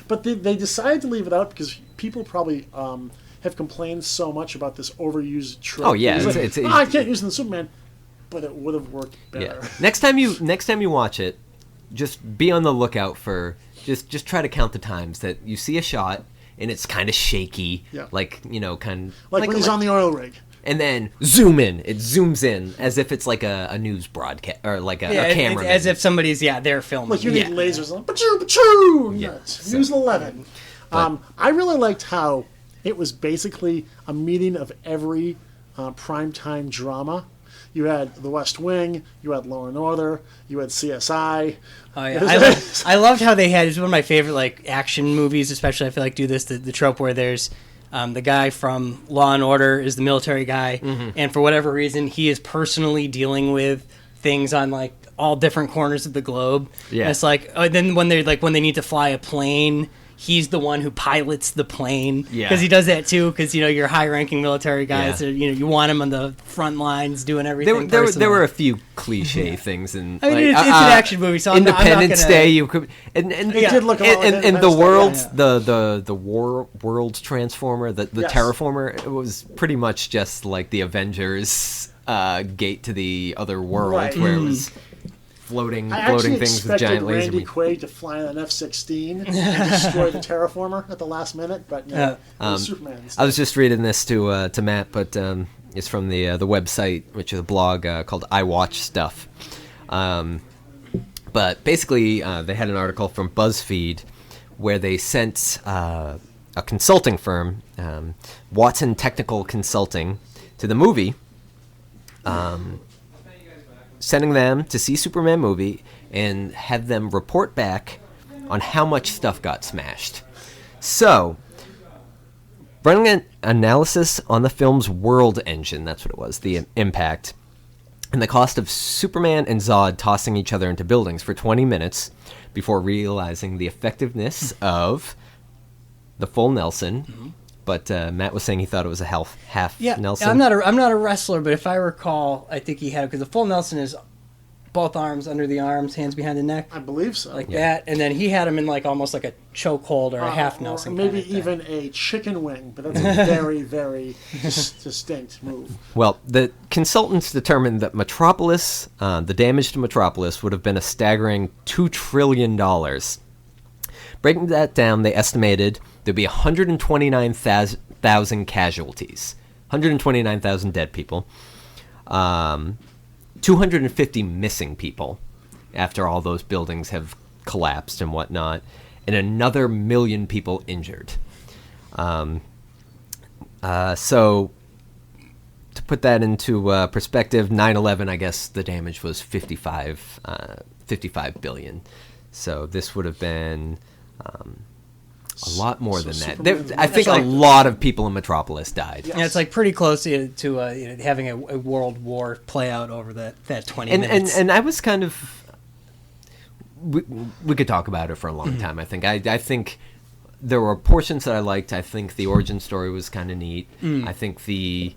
But they decided to leave it out because people probably have complained so much about this overused trope. Oh yeah, I can't use it in Superman, but it would have worked better. Yeah. Next time you watch it, just be on the lookout for just try to count the times that you see a shot and it's kind of shaky, like when he's on the oil rig. And then zoom in. It zooms in as if it's like a news broadcast or like a camera. As if somebody's there filming. Like you need lasers. Like, Pachoo! News 11. I really liked how it was basically a meeting of every primetime drama. You had The West Wing, you had Law and Order, you had CSI. Oh yeah, I loved how they had. It's one of my favorite action movies, especially. I feel like do this the trope where there's. The guy from Law and Order is the military guy, and for whatever reason, he is personally dealing with things on all different corners of the globe. Yeah, and it's then when they need to fly a plane, he's the one who pilots the plane. Yeah, because he does that too. Because you're high-ranking military guys. Yeah. You want him on the front lines doing everything. There were a few cliche things, and I mean, it's an action movie. So Independence Day, you could, and did look a lot and the world's the world transformer, the terraformer, it was pretty much just like the Avengers gate to the other world, where it was. Floating things with giant laser. Randy Quaid to fly on an F-16 and destroy the terraformer at the last minute, but no, Superman. I was just reading this to Matt, but it's from the website, which is a blog called I Watch Stuff. But basically, they had an article from BuzzFeed where they sent a consulting firm, Watson Technical Consulting, to the movie. Sending them to see Superman movie and had them report back on how much stuff got smashed. So, running an analysis on the film's world engine, that's what it was, the impact, and the cost of Superman and Zod tossing each other into buildings for 20 minutes before realizing the effectiveness of the full Nelson. Mm-hmm. But Matt was saying he thought it was a half Nelson. I'm not a wrestler, but if I recall, I think he had it because the full Nelson is both arms under the arms, hands behind the neck. I believe so. That, and then he had him in almost like a chokehold or a half Nelson. Or maybe even a chicken wing, but that's a very, very distinct move. Well, the consultants determined that Metropolis, the damage to Metropolis, would have been a staggering $2 trillion. Breaking that down, they estimated there'd be 129,000 casualties, 129,000 dead people, 250 missing people after all those buildings have collapsed and whatnot, and another 1 million people injured. So to put that into perspective, 9/11, I guess the damage was 55 billion. So this would have been a lot more than that. I think a lot of people in Metropolis died. Yes. Yeah, it's pretty close to having a world war play out over that 20 minutes. And I was kind of... We could talk about it for a long time, I think. I think there were portions that I liked. I think the origin story was kind of neat. I think the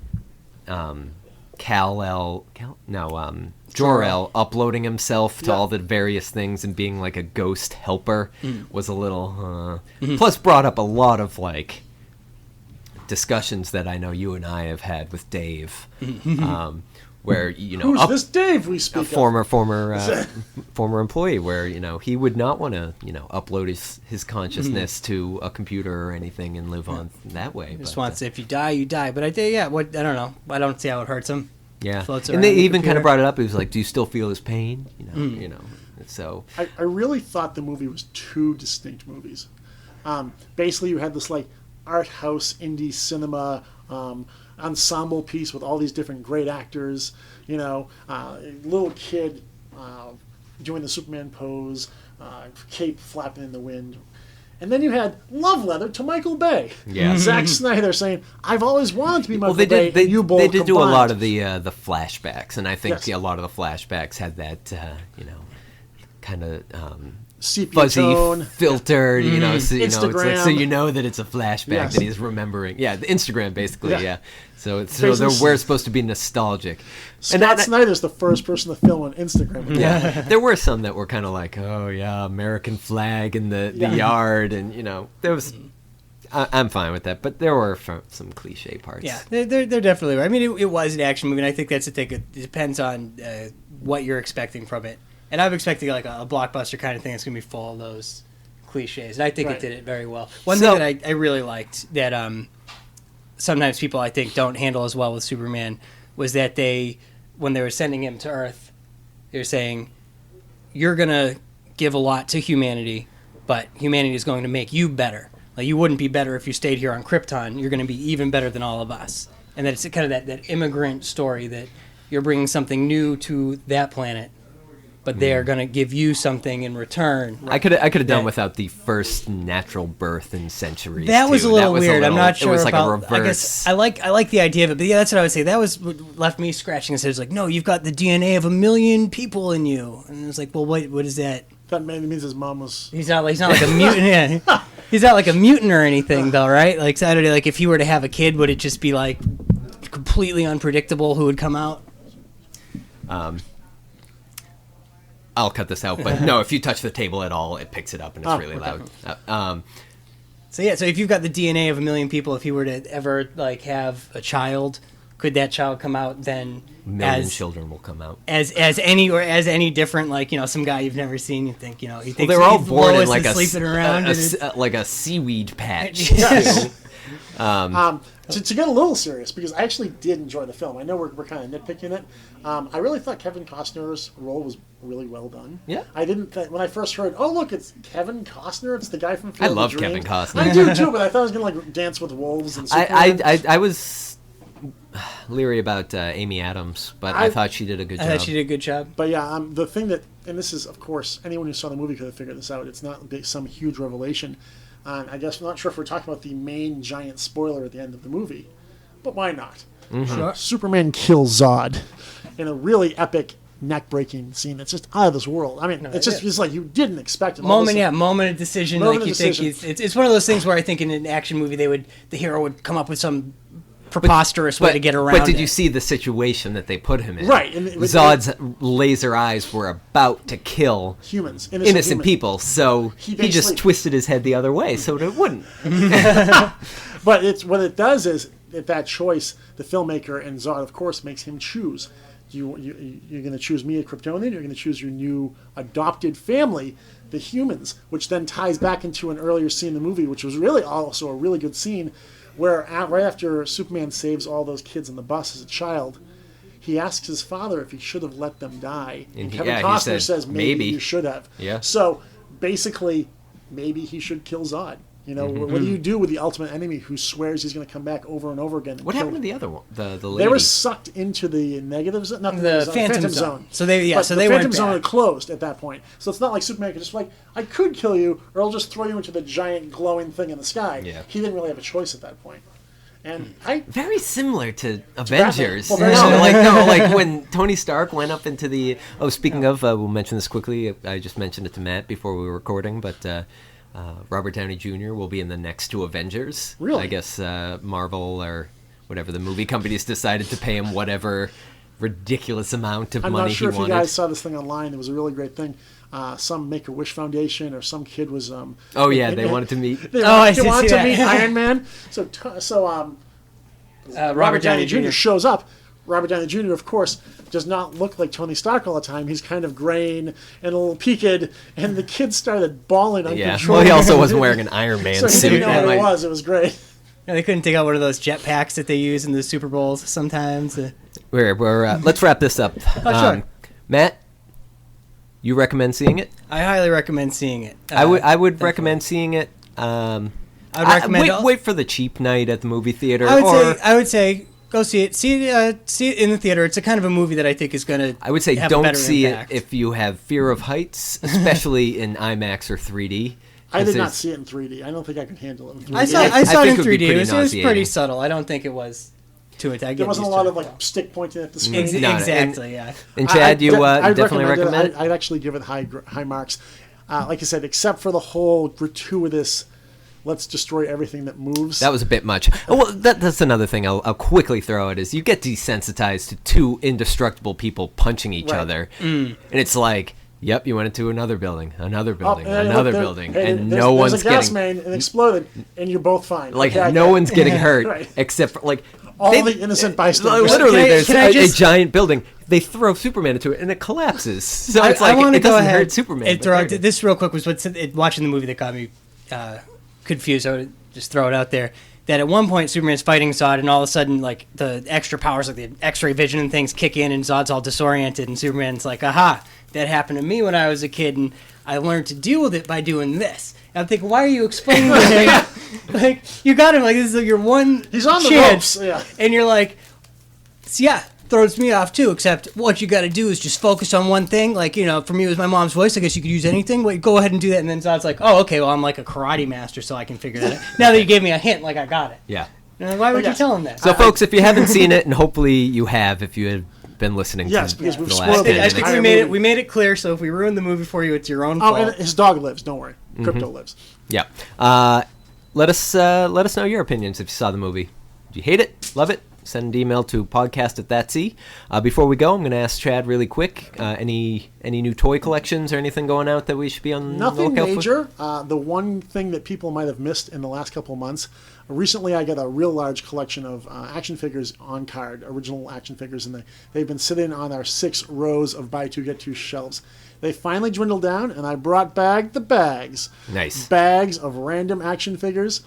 Jor-El uploading himself to all the various things and being like a ghost helper was a little plus brought up a lot of discussions that I know you and I have had with Dave, where who's this Dave we speak of? Former employee, where he would not want to upload his consciousness to a computer or anything and live on that way. Just wants if you die, you die. But I don't know. I don't see how it hurts him. Yeah, and they even kind of brought it up. It was like, do you still feel his pain? So I really thought the movie was two distinct movies. Basically, you had this art house indie cinema ensemble piece with all these different great actors. A little kid doing the Superman pose, cape flapping in the wind. And then you had Love Letter to Michael Bay. Yeah. Zack Snyder saying, I've always wanted to be Michael Bay. They did do a lot of the flashbacks, and I think a lot of the flashbacks had that, kind of sepia fuzzy tone. filtered, so, it's like, Instagram. so you know that it's a flashback Yes. that he's remembering. Yeah, the Instagram basically. Yeah. Yeah. So Basically, we're supposed to be nostalgic. Scott Snyder's the first person to film on Instagram. Yeah, there were some that were kind of like, oh yeah, American flag in the yard, and there was. I'm fine with that, but there were some cliche parts. Yeah, they're definitely right. I mean, it was an action movie, and I think that's the thing. It depends on what you're expecting from it. And I'm expecting like a blockbuster kind of thing that's going to be full of those cliches. And I think it did it very well. One thing that I really liked that sometimes people, I think, don't handle as well with Superman was that when they were sending him to Earth, they were saying, you're going to give a lot to humanity, but humanity is going to make you better. Like, you wouldn't be better if you stayed here on Krypton. You're going to be even better than all of us. And that it's kind of that immigrant story that you're bringing something new to that planet, but they're going to give you something in return. I could have done without the first natural birth in centuries. That was a little weird. I'm not sure It was like about, a reverse. I guess I like the idea of it, but yeah, that's what I would say. That was what left me scratching his head. It's like, no, you've got the DNA of 1 million people in you, and it was like, well, what is that? That means his mom was. He's not like a mutant. Yeah. He's not like a mutant or anything, though, right? Like Saturday, like if he were to have a kid, would it just be like completely unpredictable who would come out? I'll cut this out, but no, if you touch the table at all, it picks it up and it's really loud. So if you've got the DNA of 1 million people, if he were to ever like have a child, could that child come out then? Million children will come out as any different, like some guy you've never seen. You think he thinks they're all born in Lois like is sleeping around like a seaweed patch. Yes. To get a little serious, because I actually did enjoy the film. I know we're kind of nitpicking it. I really thought Kevin Costner's role was really well done. Yeah. I didn't when I first heard, oh look, it's Kevin Costner. It's the guy from Field I love of Dreams. Kevin Costner. I do too, but I thought I was gonna like Dance with Wolves and Superman. I was leery about Amy Adams, but I thought she did a good job. I thought she did a good job. But yeah, the thing that, and this is, of course, anyone who saw the movie could have figured this out. It's not some huge revelation. I guess I'm not sure if we're talking about the main giant spoiler at the end of the movie, but why not? Mm-hmm. Sure. Superman kills Zod in a really epic, neck-breaking scene that's just out of this world. I mean, it's like you didn't expect it. Moment of decision. Moment like of you decision. think it's one of those things where I think in an action movie the hero would come up with some preposterous way to get around. But did it. you see the situation that they put him in? Right. Zod's laser eyes were about to kill humans, innocent people, so he just twisted his head the other way so it wouldn't. But what it does is that choice, the filmmaker and Zod, of course, makes him choose. You're going to choose me, a Kryptonian. You're going to choose your new adopted family, the humans, which then ties back into an earlier scene in the movie, which was really also a really good scene, where right after Superman saves all those kids on the bus as a child, he asks his father if he should have let them die. And Kevin Costner says, maybe you should have. Yeah. So basically, maybe he should kill Zod. What do you do with the ultimate enemy who swears he's going to come back over and over again? What happened to the other one? The lady? They were sucked into the negative zone, not the Phantom Zone. So the they Phantom went Zone back. had closed at that point. So it's not like Superman could just like, I could kill you, or I'll just throw you into the giant glowing thing in the sky. Yeah. He didn't really have a choice at that point. And very similar to Avengers. Well, like when Tony Stark went up into the. Oh, speaking of, we'll mention this quickly. I just mentioned it to Matt before we were recording, but Robert Downey Jr. will be in the next two Avengers. Really? I guess Marvel or whatever the movie companies decided to pay him whatever ridiculous amount of money he wanted. I'm not sure if you guys saw this thing online. It was a really great thing. Some Make-A-Wish Foundation or some kid was. They wanted to meet. They I wanted see to meet that. Iron Man. So Robert Downey Jr. shows up. Robert Downey Jr., of course, does not look like Tony Stark all the time. He's kind of graying and a little peaked, and the kid started bawling uncontrollably. Yeah, well, he also wasn't wearing an Iron Man so suit. he didn't know what it was. It was great. They couldn't take out one of those jet packs that they use in the Super Bowls sometimes. Let's wrap this up. Sure. Matt, you recommend seeing it? I highly recommend seeing it. I would recommend seeing it. I would recommend wait for the cheap night at the movie theater. I would say go see it. See it in the theater. It's a kind of a movie that I think is going to. I would say have don't a see impact. it if you have fear of heights, especially in IMAX or 3D. I did not see it in 3D. I don't think I could handle it in 3D. I saw it in 3D. It was nauseating. pretty subtle. I don't think it was too attack. There wasn't a lot of like stick pointing at the screen. Exactly. Yeah. And Chad, you I'd definitely recommend it? I'd actually give it high marks. like I said, except for the whole gratuitous, let's destroy everything that moves. That was a bit much. Oh, well, that's another thing I'll quickly throw out is you get desensitized to two indestructible people punching each other. And it's like, yep, you went into another building, another building, another building, and no one's there's a gas getting... main and exploded, and you're both fine. Like, no one's getting hurt, Right. except for, like... All the innocent bystanders. Literally, there's I a giant building. They throw Superman into it, and it collapses. So it's I like, want to it go doesn't ahead hurt Superman. and but throw out there it this real quick was watching the movie that got me confused. I would just throw it out there that at one point Superman's fighting Zod, and all of a sudden, like the extra powers, like the X-ray vision and things, kick in, and Zod's all disoriented, and Superman's like, "Aha, that happened to me when I was a kid, and I learned to deal with it by doing this." And I'm thinking, why are you explaining to him? Like, you got him. Like, this is like your one. He's on the chance, ropes. Yeah. and you're like. So yeah, throws me off too, except what you got to do is just focus on one thing. Like, for me it was my mom's voice. I guess you could use anything. Wait, go ahead and do that. And then Zod's like, oh, okay, well, I'm like a karate master, so I can figure that out. Now that you gave me a hint, like I got it. Yeah. Why would you tell him that? So, folks, if you haven't seen it, and hopefully you have, if you have been listening Yes, to because we've the spoiled last it. 10 I think minutes. we made it clear, so if we ruined the movie for you, it's your own Oh, fault. and his dog lives. Don't worry. Crypto lives. Yeah. Let us know your opinions if you saw the movie. Did you hate it? Love it? Send an email to podcast@thatsea. Before we go, I'm going to ask Chad really quick, any new toy collections or anything going out that we should be on the Nothing lookout major. The one thing that people might have missed in the last couple of months, recently I got a real large collection of action figures on card, original action figures, and they've been sitting on our 6 rows of buy two, get two shelves. They finally dwindled down, and I brought back the bags. Nice. Bags of random action figures.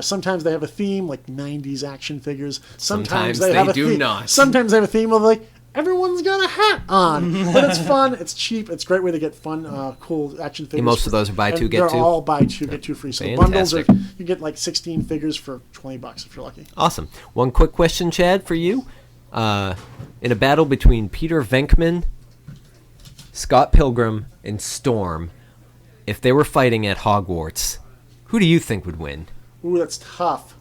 Sometimes they have a theme, like 90s action figures. Sometimes they they have a do theme. not. Sometimes they have a theme of, like, everyone's got a hat on. But it's fun. It's cheap. It's a great way to get fun, cool action figures. And most of those are buy two, get they're two? They're all buy two, get two free. So the bundles are, Fantastic. you get like 16 figures for $20 if you're lucky. Awesome. One quick question, Chad, for you. In a battle between Peter Venkman, Scott Pilgrim, and Storm, if they were fighting at Hogwarts, who do you think would win? Ooh, that's tough.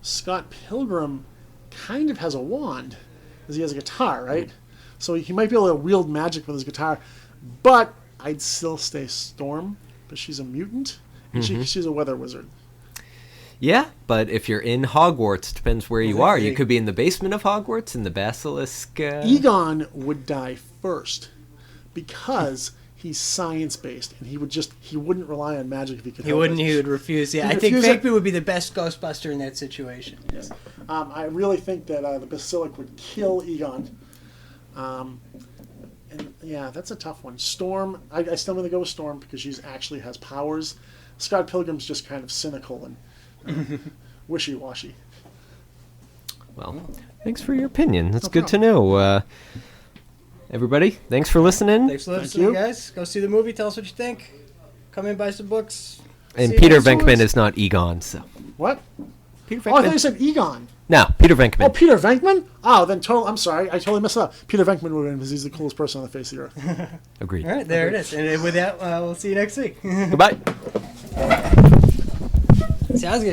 Scott Pilgrim kind of has a wand, because he has a guitar, right? So he might be able to wield magic with his guitar, but I'd still stay Storm, because she's a mutant, and she's a weather wizard. Yeah, but if you're in Hogwarts, depends where you are. You could be in the basement of Hogwarts, in the basilisk. Egon would die first, because he's science-based, and he wouldn't rely on magic if he could help it. He would refuse. Yeah, He'd I think refuse it. Venkman would be the best Ghostbuster in that situation. Yes. I really think that the basilisk would kill Egon. And yeah, that's a tough one. Storm, I still going to go with Storm because she actually has powers. Scott Pilgrim's just kind of cynical and wishy-washy. Well, thanks for your opinion. That's good to know. Everybody, thanks for listening. Thanks for listening, guys. Go see the movie. Tell us what you think. Come in, buy some books. And Peter Venkman is not Egon, so. What? Peter Oh, I Venkman. thought you said Egon. No, Peter Venkman. Oh, Peter Venkman? Oh, then I'm sorry. I totally messed up. Peter Venkman would win because he's the coolest person on the face of the earth. Agreed. All right, there it is. And with that, we'll see you next week. Goodbye. Sounds good.